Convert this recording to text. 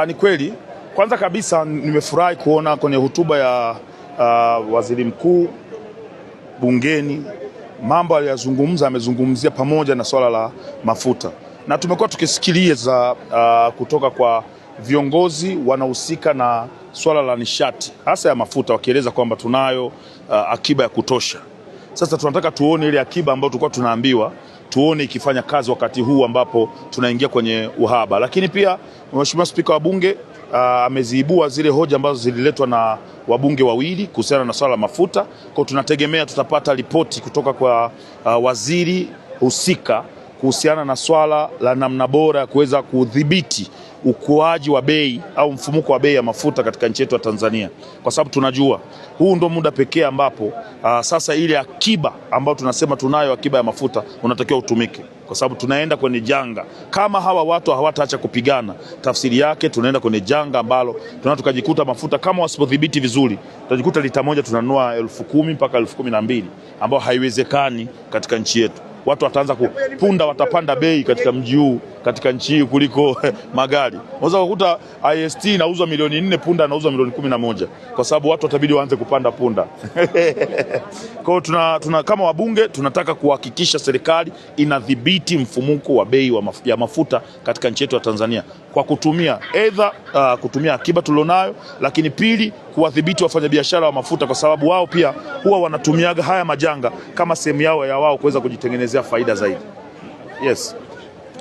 Ni kweli. Kwanza kabisa nimefurahi kuona kwenye hotuba ya waziri mkuu bungeni mambo aliyozungumza, amezungumzia pamoja na swala la mafuta, na tumekuwa tukisikiliza kutoka kwa viongozi wanahusika na swala la nishati hasa ya mafuta, wakieleza kwamba tunayo akiba ya kutosha. Sasa tunataka tuone ile akiba ambayo tulikuwa tunaambiwa tuone ikifanya kazi wakati huu ambapo tunaingia kwenye uhaba. Lakini pia Mheshimiwa Spika wa Bunge ameziibua zile hoja ambazo zililetwa na wabunge wawili kuhusiana na swala la mafuta. Kwa tunategemea tutapata ripoti kutoka kwa waziri husika kuhusiana na swala la namna bora ya kuweza kudhibiti ukuaji wa bei au mfumuko wa bei ya mafuta katika nchi yetu ya Tanzania, kwa sababu tunajua huu ndo muda pekee ambapo sasa ile akiba ambayo tunasema tunayo akiba ya mafuta unatakiwa utumike, kwa sababu tunaenda kwenye janga. Kama hawa watu hawataacha kupigana, tafsiri yake tunaenda kwenye janga ambalo tunataka tukajikuta mafuta kama wasipodhibiti vizuri, tutajikuta lita moja tunanunua 10,000 mpaka 12,000, ambao haiwezekani katika nchi yetu. Watu wataanza kupunda, watapanda bei katika mji huu, katika nchi hii kuliko magari. Unaweza kukuta IST inauzwa milioni 4, punda inauzwa milioni 11, kwa sababu watu watabidi waanze kupanda punda. Kwa hiyo kama wabunge tunataka kuhakikisha serikali inadhibiti mfumuko wa bei ya mafuta katika nchi yetu ya Tanzania kwa kutumia kutumia akiba tulionayo, lakini pili kuwadhibiti wafanyabiashara wa mafuta, kwa sababu wao pia huwa wanatumiaga haya majanga kama sehemu yao ya wao kuweza kujitengenezea faida zaidi. Yes.